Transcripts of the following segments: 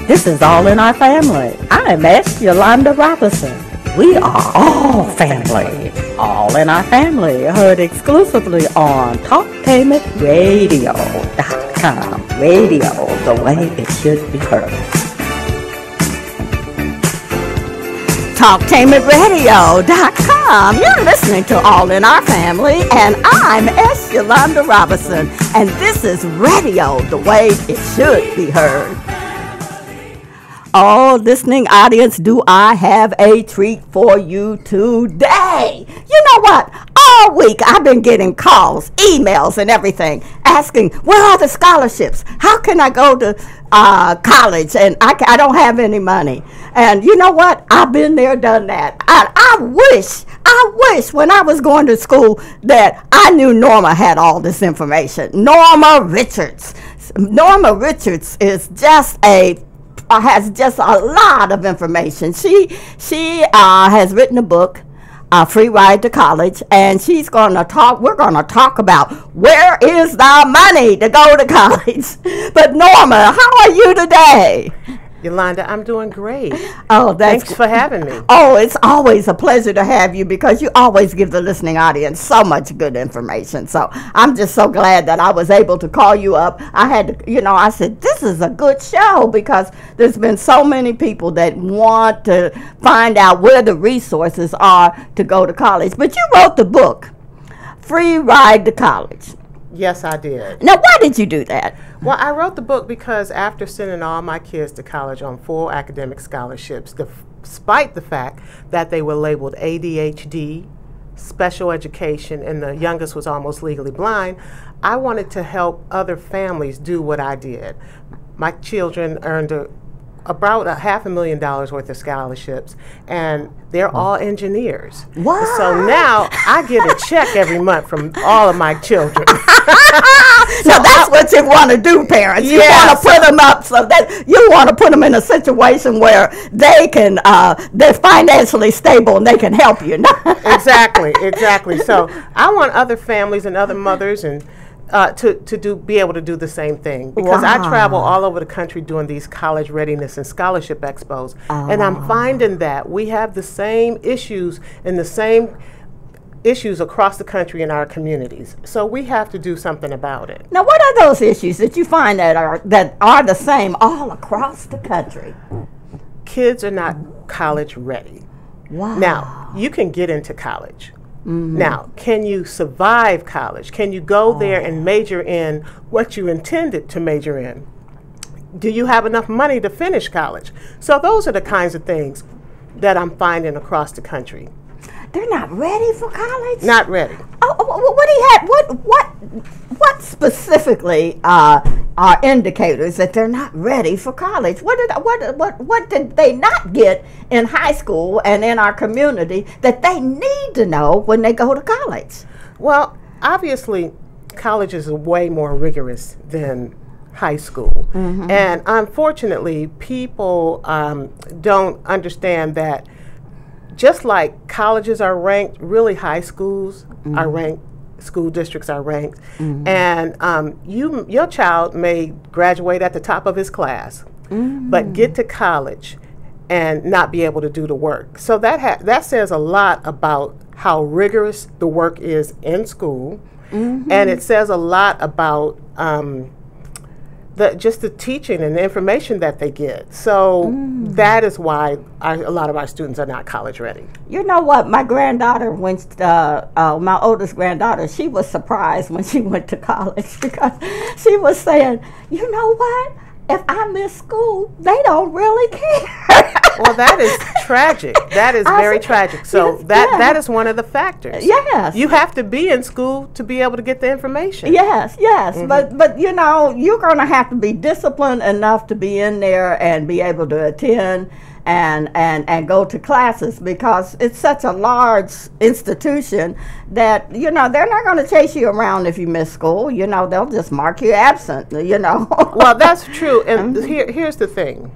This is All in Our Family. I'm Yolanda Robinson. We are all family. All in Our Family, heard exclusively on TalkTainmentRadio.com. Radio, the way it should be heard. TalkTainmentRadio.com. You're listening to All in Our Family, and I'm Yolanda Robinson, and this is radio, the way it should be heard. Oh, listening audience, do I have a treat for you today? You know what? All week I've been getting calls, emails, and everything asking, where are the scholarships? How can I go to college? And I don't have any money. And you know what? I've been there, done that. I wish when I was going to school that I knew NORMA had all this information. Norma Richards. Norma Richards is just has just a lot of information. She has written a book, Free Ride to College, and we're going to talk about where is the money to go to college. But Norma, how are you today? Yolanda, I'm doing great. Oh, thanks for having me. Oh, it's always a pleasure to have you because you always give the listening audience so much good information. So I'm just so glad that I was able to call you up. I said, this is a good show because there's been so many people that want to find out where the resources are to go to college. But you wrote the book, Free Ride to College. Yes, I did. Now, why did you do that? Well, I wrote the book because after sending all my kids to college on full academic scholarships, despite the fact that they were labeled ADHD, special education, and the youngest was almost legally blind, I wanted to help other families do what I did. My children earned about $500,000 worth of scholarships, and they're all engineers. Wow. So now I get a check every month from all of my children. So that's what you want to do, parents. You want to put them up so that you want to put them in a situation where they're financially stable and they can help you. Exactly. So I want other families and other mothers and be able to do the same thing because I travel all over the country doing these college readiness and scholarship expos, and I'm finding that we have the same issues and the same issues across the country in our communities. So we have to do something about it. Now, what are those issues that you find that are the same all across the country? Kids are not college ready. Wow. Now, you can get into college. Now, can you survive college? Can you go there and major in what you intended to major in? Do you have enough money to finish college? So those are the kinds of things that I'm finding across the country. They're not ready for college? Not ready. What specifically are indicators that they're not ready for college? What did they not get in high school and in our community that they need to know when they go to college? Well, obviously, college is way more rigorous than high school. And unfortunately, people don't understand that just like colleges are ranked, really high schools are ranked, school districts are ranked, and your child may graduate at the top of his class, but get to college and not be able to do the work. So that says a lot about how rigorous the work is in school, and it says a lot about just the teaching and the information that they get. So that is why a lot of our students are not college ready. You know what? My granddaughter my oldest granddaughter, she was surprised when she went to college because she was saying, you know what? If I miss school, they don't really care. Well, that is tragic. That is very tragic. So that is one of the factors. Yes. You have to be in school to be able to get the information. Yes. But you're going to have to be disciplined enough to be in there and be able to attend and go to classes because it's such a large institution that, they're not going to chase you around if you miss school. They'll just mark you absent, Well, that's true. And here's the thing.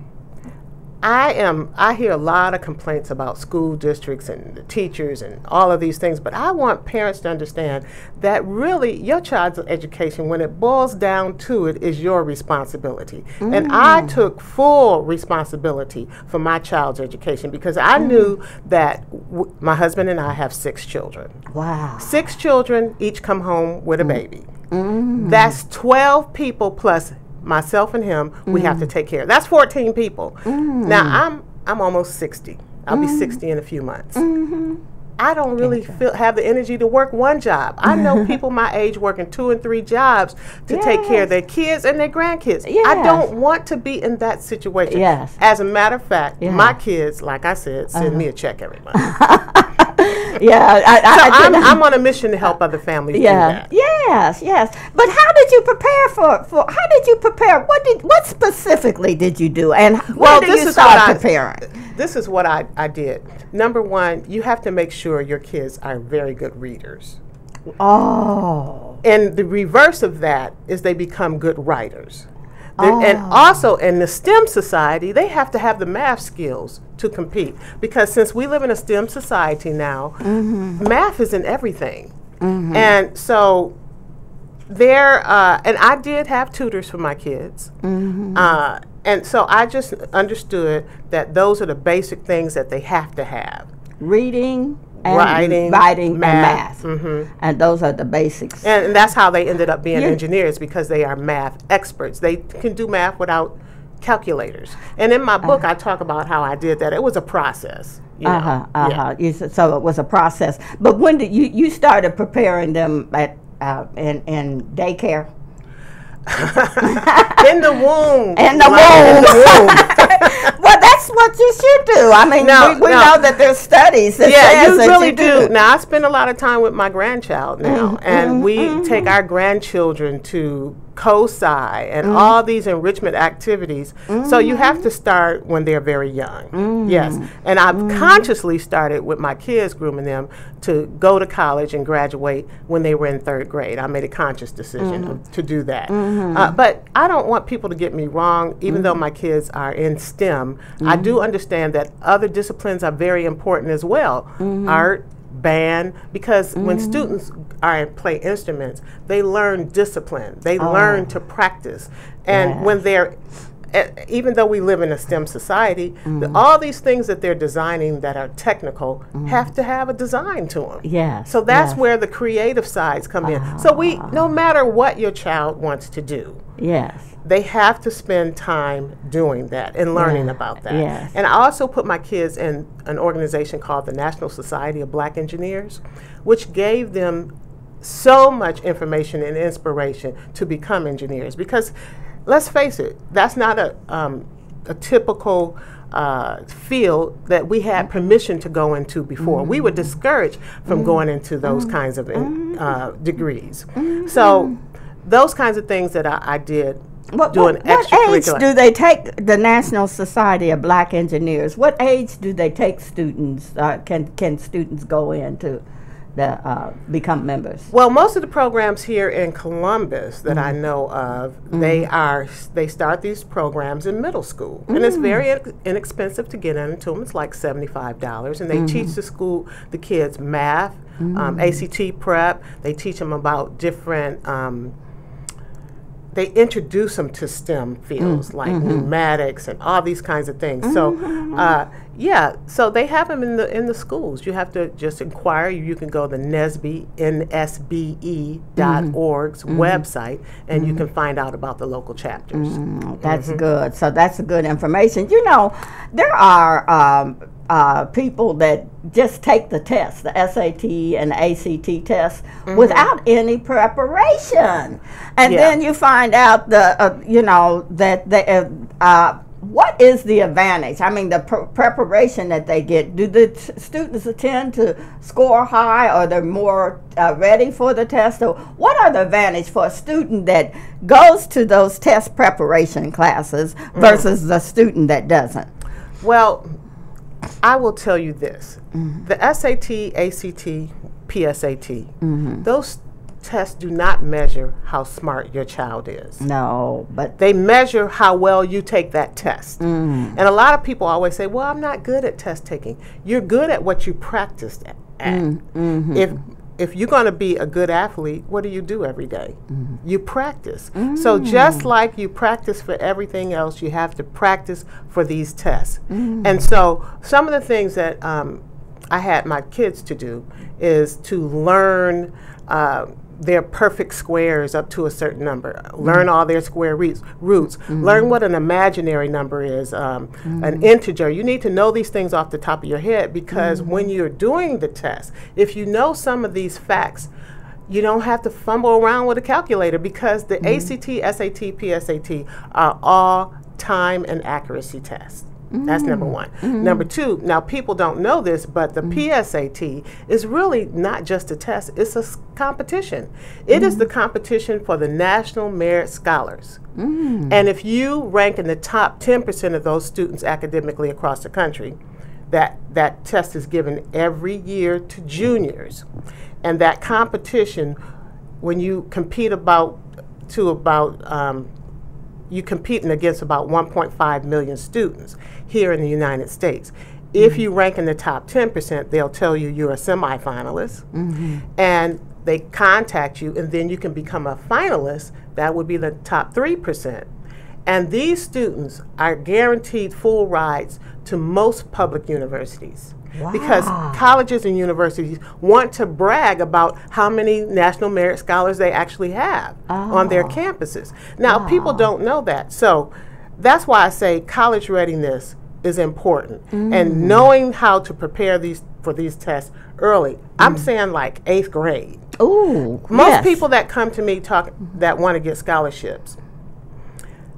I hear a lot of complaints about school districts and the teachers and all of these things, but I want parents to understand that really your child's education, when it boils down to it, is your responsibility. And I took full responsibility for my child's education because I knew that my husband and I have 6 children. Wow. 6 children, each come home with a baby. That's 12 people plus myself and him, we have to take care of. That's 14 people. Now I'm almost 60. I'll be 60 in a few months. I don't really have the energy to work one job. I know people my age working 2 and 3 jobs to take care of their kids and their grandkids. I don't want to be in that situation. As a matter of fact, my kids, like I said, send me a check every month. I'm on a mission to help other families do that. Yes. But how did you prepare for how did you prepare? What specifically did you do? And when did you start preparing? This is what I did. Number one, you have to make sure your kids are very good readers. Oh. And the reverse of that is they become good writers. And also in the STEM society, they have to have the math skills to compete. Because since we live in a STEM society now, math is in everything. And so and I did have tutors for my kids. And so I just understood that those are the basic things that they have to have. Reading, and writing, math. And those are the basics. And that's how they ended up being engineers, because they are math experts. They can do math without calculators. And in my book, I talk about how I did that. It was a process. So it was a process. But when did you started preparing them at in daycare? In the womb. In the womb. Well, that's what you should do. I mean, we know that there's studies that you really do. Now, I spend a lot of time with my grandchild now, and we take our grandchildren to COSI and all these enrichment activities. So you have to start when they're very young. Yes. And I've consciously started with my kids, grooming them to go to college and graduate when they were in 3rd grade. I made a conscious decision to do that. But I don't want people to get me wrong. Even though my kids are in STEM, I do understand that other disciplines are very important as well. Art, band, because when students play instruments, they learn discipline. They learn to practice. And when they're, even though we live in a STEM society, all these things that they're designing that are technical have to have a design to them. So that's where the creative sides come in. So no matter what your child wants to do, they have to spend time doing that and learning about that. And I also put my kids in an organization called the National Society of Black Engineers, which gave them so much information and inspiration to become engineers. Because let's face it, that's not a typical field that we had permission to go into before. We were discouraged from going into those kinds of degrees. So those kinds of things that I did. What age do they take the National Society of Black Engineers? What age do they take students? Can students go in to become members? Well, most of the programs here in Columbus that I know of, they start these programs in middle school, and it's very inexpensive to get into them. It's like $75, and they teach the kids math, ACT prep. They teach them about different. They introduce them to STEM fields like pneumatics and all these kinds of things. So, so they have them in the schools. You have to just inquire. You can go to the NSBE.org's website, and you can find out about the local chapters. That's good. So that's good information. You know, there are people that just take the test, the SAT and the ACT test, without any preparation, and then you find out that they. What is the advantage? I mean, the preparation that they get. Do the students tend to score high, or they're more ready for the test? Or what are the advantage for a student that goes to those test preparation classes versus the student that doesn't? Well, I will tell you this. The SAT, ACT, PSAT, those tests do not measure how smart your child is. No, but they measure how well you take that test. And a lot of people always say, well, I'm not good at test taking. You're good at what you practiced at. If you're going to be a good athlete, what do you do every day? You practice. So just like you practice for everything else, you have to practice for these tests. And so some of the things that I had my kids to do is to learn their perfect squares up to a certain number, learn all their square roots, learn what an imaginary number is, an integer. You need to know these things off the top of your head, because when you're doing the test, if you know some of these facts, you don't have to fumble around with a calculator, because the ACT, SAT, PSAT are all time and accuracy tests. That's number one. Number two, now people don't know this, but the PSAT is really not just a test, it's a competition. It is the competition for the National Merit Scholars. And if you rank in the top 10% of those students academically across the country, that test is given every year to juniors. And that competition, when you compete you're competing against about 1.5 million students here in the United States. If you rank in the top 10%, they'll tell you you're a semifinalist, and they contact you, and then you can become a finalist. That would be the top 3%. And these students are guaranteed full rides to most public universities. Because colleges and universities want to brag about how many National Merit Scholars they actually have on their campuses. Now, people don't know that. So that's why I say college readiness is important. And knowing how to prepare for these tests early. I'm saying like 8th grade. Most people that come to me that want to get scholarships,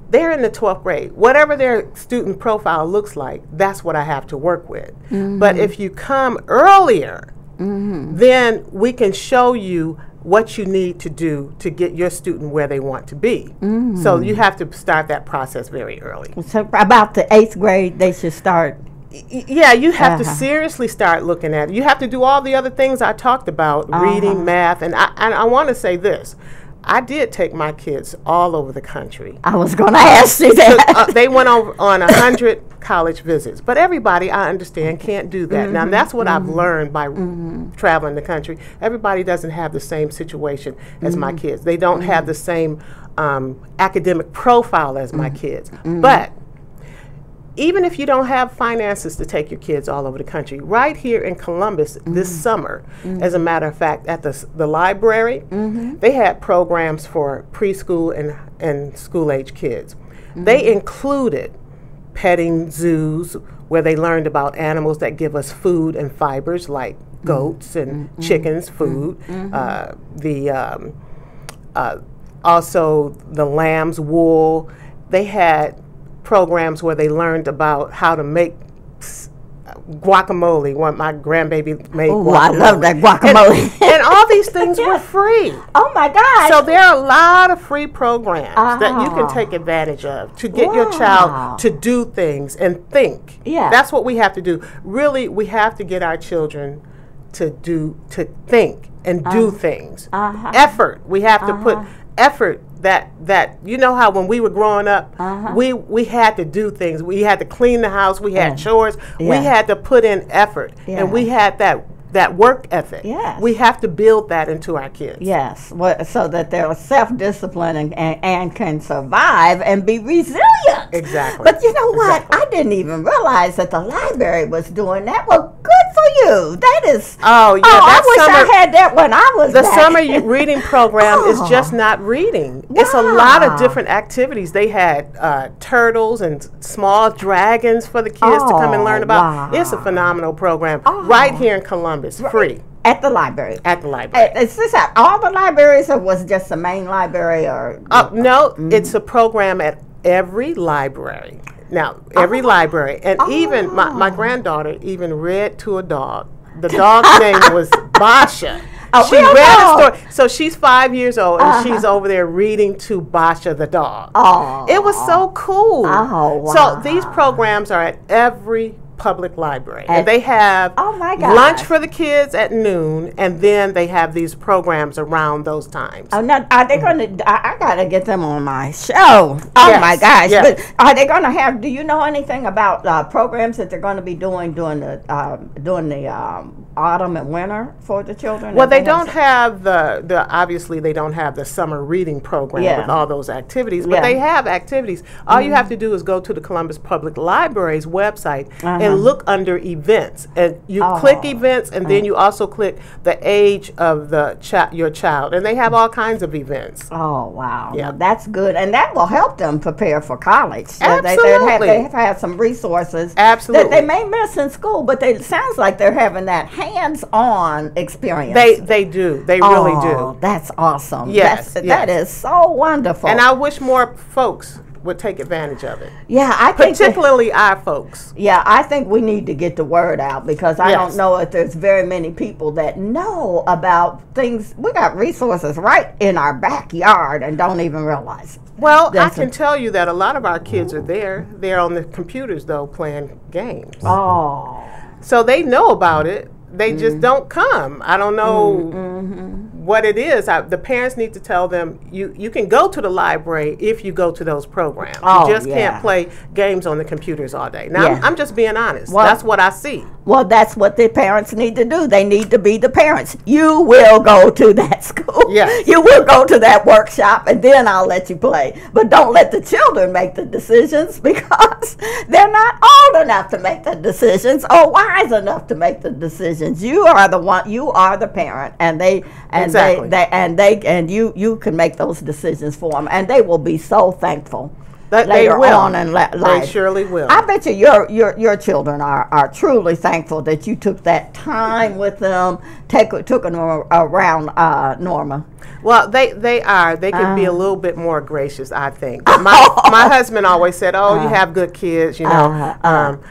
they're in the 12th grade. Whatever their student profile looks like, that's what I have to work with. But if you come earlier, then we can show you what you need to do to get your student where they want to be. So you have to start that process very early. So about the 8th grade, they should start. Yeah, you have to seriously start looking at it. You have to do all the other things I talked about, reading, math, and I want to say this. I did take my kids all over the country. I was going to ask you that. They went on 100 college visits. But everybody, I understand, can't do that. Now, that's what I've learned by traveling the country. Everybody doesn't have the same situation as my kids. They don't have the same academic profile as my kids. But even if you don't have finances to take your kids all over the country, right here in Columbus this summer, as a matter of fact, at the library, they had programs for preschool and school-age kids. They included petting zoos, where they learned about animals that give us food and fibers, like goats and chickens, food, also the lamb's wool. They had programs where they learned about how to make guacamole. My grandbaby made guacamole. I love that guacamole. And all these things were free. Oh my gosh. So there are a lot of free programs that you can take advantage of to get your child to do things and think. That's what we have to do. Really, we have to get our children to think and do things. Effort. We have to put effort. That you know how when we were growing up, we had to do things. We had to clean the house. We had chores. We had to put in effort, and we had that work ethic. We have to build that into our kids. So that they're self-disciplined and can survive and be resilient. Exactly. But you know what? I didn't even realize that the library was doing that. Well, good for you. That is. I wish I had that when I was. The summer reading program is just not reading. It's a lot of different activities. They had turtles and small dragons for the kids to come and learn about. It's a phenomenal program right here in Columbus, free. At the library. At the library. Is this at all the libraries, or was it just the main library? Or no, it's a program at every library. Now, every library, and even my granddaughter even read to a dog. The dog's name was Basha. She read a story. So she's 5 years old, and she's over there reading to Basha the dog. It was so cool. So these programs are at every Public Library. And they have lunch for the kids at noon, and then they have these programs around those times. Oh, now, are they going to, I got to get them on my show. Oh, my gosh. Yes. But are they going to have, do you know anything about programs that they're going to be doing during the autumn and winter for the children? Well, they don't have the obviously they don't have the summer reading program with all those activities, but they have activities. All you have to do is go to the Columbus Public Library's website and look under events, and you click events, and then you also click the age of the your child, and they have all kinds of events. Oh, wow. Yeah. Well, that's good, and that will help them prepare for college. Absolutely. They have had some resources Absolutely. that they may miss in school, but it sounds like they're having that hands-on experience. They do. They really do. That's awesome. Yes, That is so wonderful. And I wish more folks would take advantage of it. Yeah, I think particularly our folks. Yeah, I think we need to get the word out, because I don't know if there's very many people that know about things. We got resources right in our backyard and don't even realize it. Well, I can tell you that a lot of our kids are there. They're on the computers, though, playing games. Oh. So they know about it. They just don't come. I don't know what it is. The parents need to tell them, you can go to the library if you go to those programs. You just can't play games on the computers all day. Now, I'm just being honest. Well, that's what I see. Well, that's what the parents need to do. They need to be the parents. You will go to that school. Yes. You will go to that workshop, and then I'll let you play. But don't let the children make the decisions, because they're not old enough to make the decisions or wise enough to make the decisions. You are the one. You are the parent, and you can make those decisions for them, and they will be so thankful. Later on in life. They surely will. I bet you your children are truly thankful that you took that time with them, took them around Norma. Well, they are. They can be a little bit more gracious, I think. But my husband always said, "Oh, you have good kids," you know.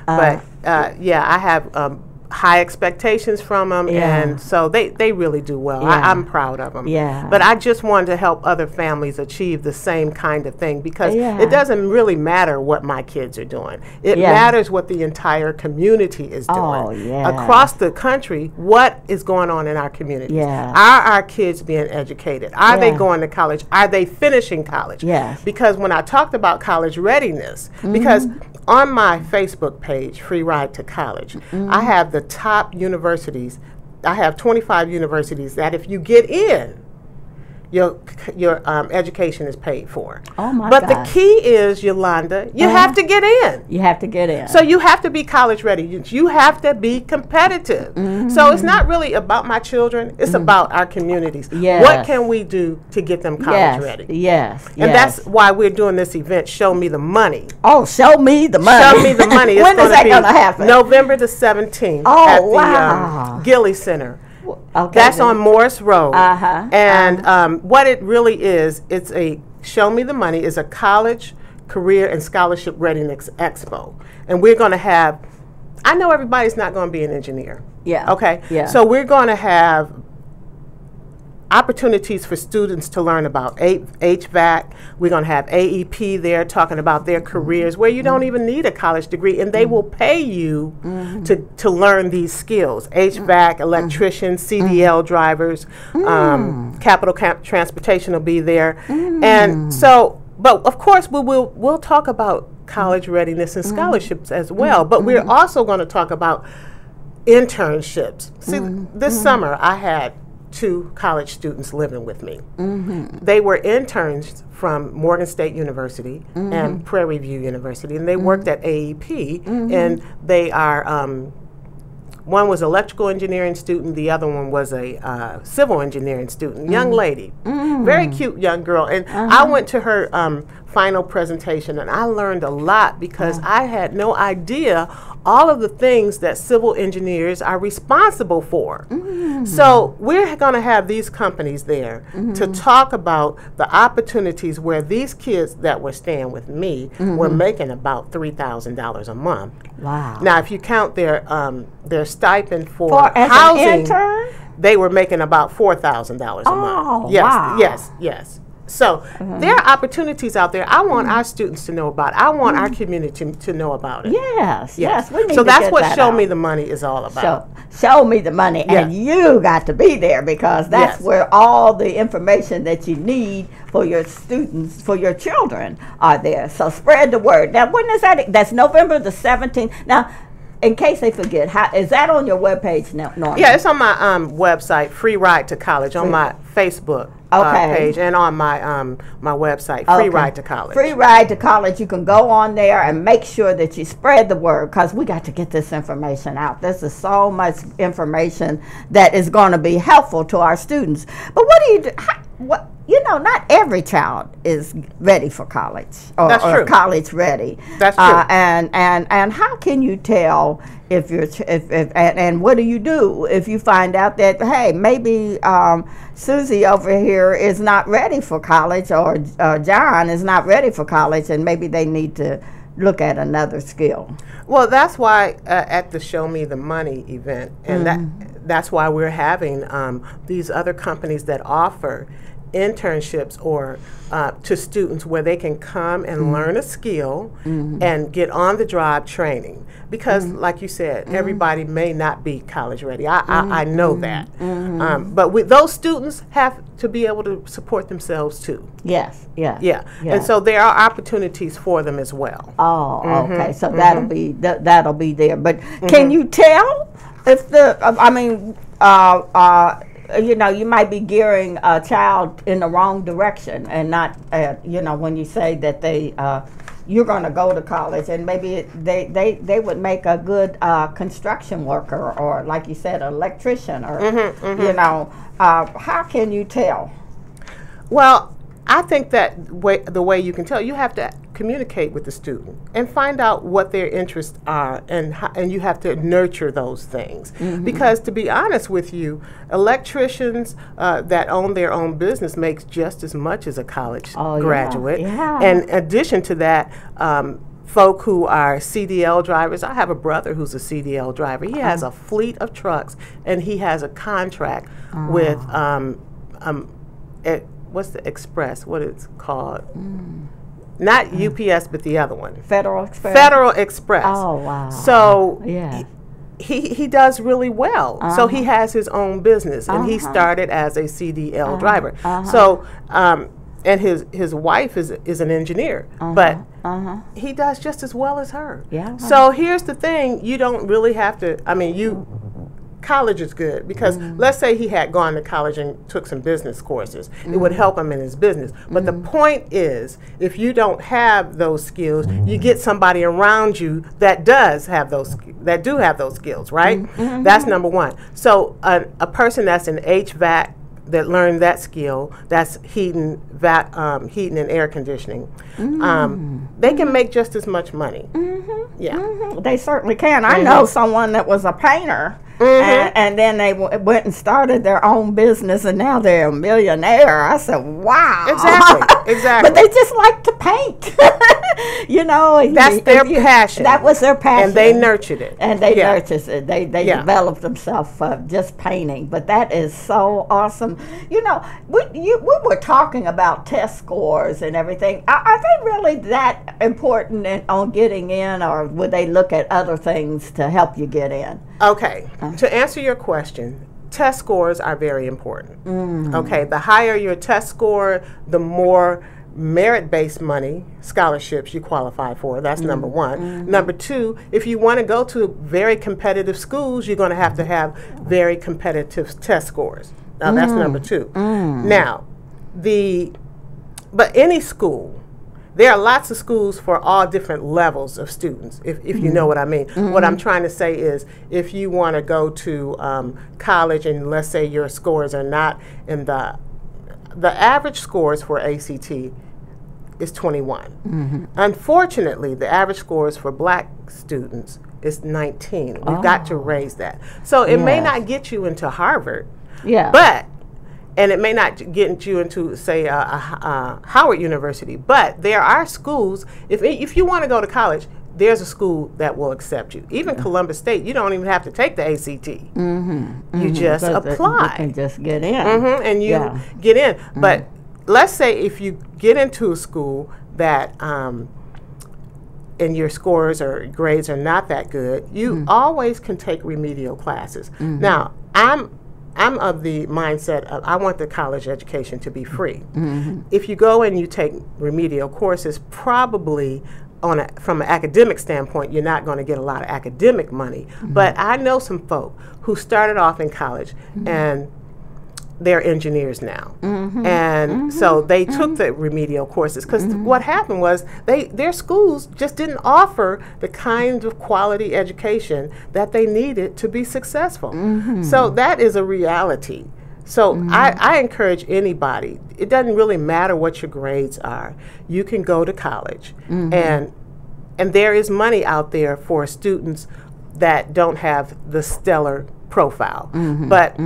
But I have high expectations from them, and so they really do well. I'm proud of them. Yeah. But I just wanted to help other families achieve the same kind of thing, because it doesn't really matter what my kids are doing. It matters what the entire community is doing. Across the country, what is going on in our community? Are our kids being educated? Are they going to college? Are they finishing college? Yes. Because when I talked about college readiness, because on my Facebook page, Free Ride to College, I have the top universities. I have 25 universities that if you get in, your education is paid for. Oh my God. But the key is, Yolanda, you have to get in. You have to get in. So you have to be college ready. You have to be competitive. So it's not really about my children. It's about our communities. What can we do to get them college ready? Yes. And that's why we're doing this event, Show Me the Money. Oh, show me the money. Show Me the Money. When is that going to happen? November the 17th at the Gilley Center. Okay, that's on Morris Road. And what it really is, it's a Show Me the Money is a college, career, and scholarship readiness expo. And we're going to have, I know everybody's not going to be an engineer. Yeah. Okay? Yeah. So we're going to have opportunities for students to learn about HVAC. We're going to have AEP there talking about their careers, where you don't even need a college degree, and they will pay you to learn these skills. HVAC, electricians, CDL drivers, capital transportation will be there. And so, but of course we'll talk about college readiness and scholarships as well, but we're also going to talk about internships. See, this summer I had 2 college students living with me. They were interns from Morgan State University and Prairie View University, and they worked at AEP, and they are, one was electrical engineering student, the other one was a civil engineering student, young lady, very cute young girl. And I went to her final presentation, and I learned a lot, because I had no idea all of the things that civil engineers are responsible for. So we're going to have these companies there to talk about the opportunities where these kids that were staying with me were making about $3,000 a month. Wow. Now, if you count their stipend for housing, an intern? they were making about $4,000 a month. Yes, yes. So there are opportunities out there. I want our students to know about it. I want our community to know about it. Yes, yes. We need so to that's get what that Show out. Me the Money is all about. Show me the money, and you got to be there, because that's where all the information that you need for your students, for your children, are there. So spread the word. Now, when is that? That's November the 17th. Now, in case they forget, how is that on your webpage now, Norma? Yeah, it's on my website, Free Ride to College, on my Facebook page, and on my my website, Free Ride to College. Free Ride to College. You can go on there and make sure that you spread the word, because we got to get this information out. This is so much information that is going to be helpful to our students. But what do you do? Not every child is ready for college or college ready. That's true. And how can you tell if you're and what do you do if you find out that, hey, maybe Susie over here is not ready for college, or John is not ready for college, and maybe they need to look at another skill? Well, that's why at the Show Me the Money event, and that's why we're having these other companies that offer internships or to students where they can come and learn a skill and get on the job training, because like you said, everybody may not be college ready. I know that, but those students have to be able to support themselves too. Yes. And so there are opportunities for them as well. Oh, okay. So that'll be there. But can you tell if you might be gearing a child in the wrong direction, and not, when you say that you're going to go to college, and maybe they would make a good construction worker, or like you said, electrician, or how can you tell? Well, I think that the way you can tell, you have to communicate with the student and find out what their interests are, and you have to nurture those things. Because to be honest with you, electricians that own their own business makes just as much as a college graduate. And in addition to that, folk who are CDL drivers. I have a brother who's a CDL driver. He has a fleet of trucks, and he has a contract with what's the Express? What it's called? Not UPS, but the other one. Federal Express. Federal Express. Oh, wow. So he does really well. So he has his own business, and he started as a CDL driver. So and his wife is an engineer, but he does just as well as her. So here's the thing: you don't really have to. College is good, because let's say he had gone to college and took some business courses. It would help him in his business. But the point is, if you don't have those skills, you get somebody around you that does have those, that do have those skills, right? That's number one. So a person that's an HVAC, that learned that skill, that's heating and air conditioning, they can make just as much money. They certainly can. I know someone that was a painter, and then they went and started their own business, and now they're a millionaire. I said, wow. Exactly. But they just like to paint. That's their passion. That was their passion. And they nurtured it. And they nurtured it. They developed themselves just painting. But that is so awesome. We were talking about test scores and everything. Are they really that important on getting in, or would they look at other things to help you get in? Okay. To answer your question, test scores are very important. Okay. The higher your test score, the more merit-based money, scholarships you qualify for. That's number one. Number two, if you want to go to very competitive schools, you're going to have very competitive test scores. Now, that's number two. Now, but any school, there are lots of schools for all different levels of students, if you know what I mean. What I'm trying to say is, if you want to go to college, and let's say your scores are not in the average scores for ACT is 21. Unfortunately, the average scores for black students is 19. We've got to raise that. So it may not get you into Harvard, and it may not get you into, say, Howard University, but there are schools, if you want to go to college, there's a school that will accept you. Even Columbus State, you don't even have to take the ACT. You just apply. You can just get in. And you get in. But let's say if you get into a school that and your scores or grades are not that good, you always can take remedial classes. Now, I'm of the mindset of I want the college education to be free. If you go and you take remedial courses, probably from an academic standpoint, you're not going to get a lot of academic money. But I know some folk who started off in college and they're engineers now. And so they took the remedial courses because what happened was their schools just didn't offer the kind of quality education that they needed to be successful. So that is a reality. So I encourage anybody, it doesn't really matter what your grades are, you can go to college. And there is money out there for students that don't have the stellar profile. But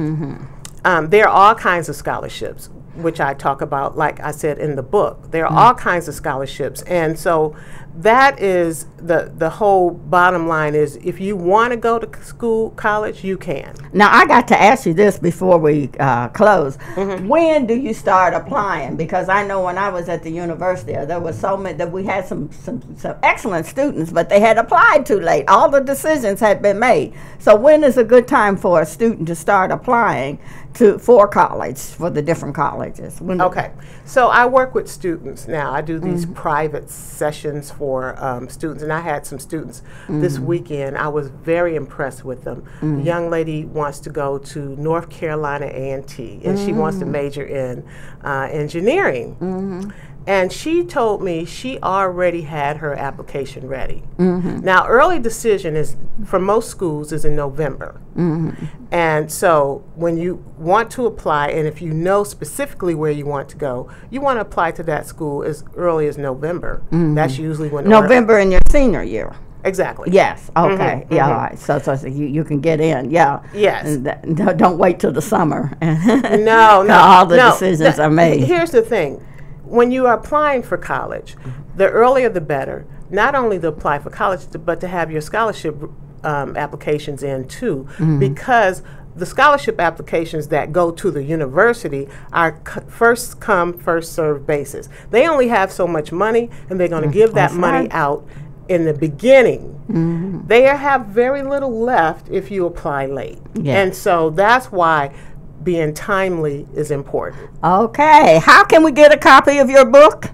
there are all kinds of scholarships, which I talk about, like I said in the book. There are all kinds of scholarships. And so that is the whole bottom line is if you want to go to school, college, you can. Now, I got to ask you this before we close. When do you start applying? Because I know when I was at the university, there was so many that we had some excellent students, but they had applied too late. All the decisions had been made. So when is a good time for a student to start applying for college, for the different colleges? Okay, so I work with students now. I do these private sessions for students, and I had some students this weekend. I was very impressed with them. The young lady wants to go to North Carolina A&T, and she wants to major in engineering. And she told me she already had her application ready. Now, early decision is for most schools is in November. And so when you want to apply, and if you know specifically where you want to go, you want to apply to that school as early as November. That's usually when November in your senior year. Exactly. Yes. Okay. Yeah. All right. So you can get in. Yeah. Yes. And don't wait till the summer. No. All the decisions are made. Here's the thing. When you are applying for college, the earlier the better. Not only to apply for college, but to have your scholarship applications in too, because the scholarship applications that go to the university are first come, first served basis. They only have so much money, and they're going to give that money out in the beginning. They have very little left if you apply late. And so that's why being timely is important. Okay. How can we get a copy of your book?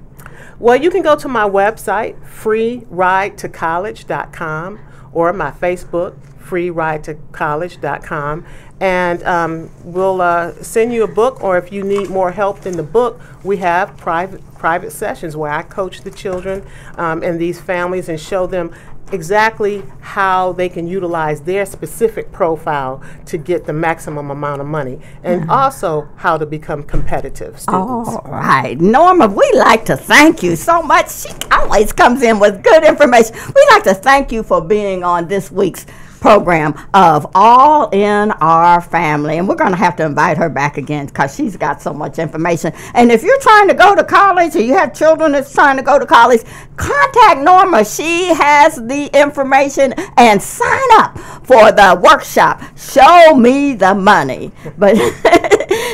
Well, you can go to my website, freeridetocollege.com, or my Facebook, freeridetocollege.com, and we'll send you a book, or if you need more help in the book, we have private sessions where I coach the children and these families and show them exactly how they can utilize their specific profile to get the maximum amount of money, and also how to become competitive students. All right. Norma, we like to thank you so much. She always comes in with good information. We'd like to thank you for being on this week's program of All in Our Family, and we're going to have to invite her back again because she's got so much information. And if you're trying to go to college, or you have children that's trying to go to college, contact Norma. She has the information, and sign up for the workshop, Show Me the Money. But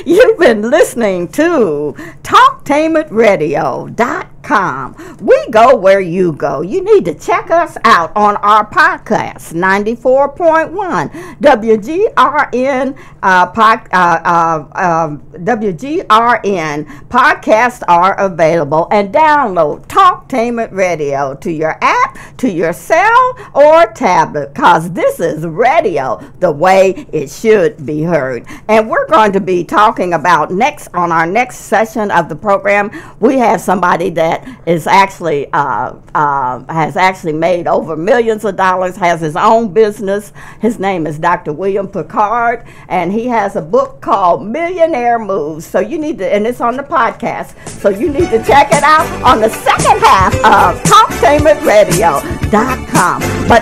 you've been listening to TalkTainmentRadio.com. We go where you go. You need to check us out on our podcast, 94.1 WGRN WGRN podcasts are available, and download Talktainment Radio to your app, to your cell or tablet, because this is radio the way it should be heard. And we're going to be talking about on our next session of the program, we have somebody that is actually has actually made over millions of dollars, has his own business. His name is Dr. William Picard, and he has a book called Millionaire Moves. So you need to, and it's on the podcast, so you need to check it out on the second half of TalkTainmentRadio.com. But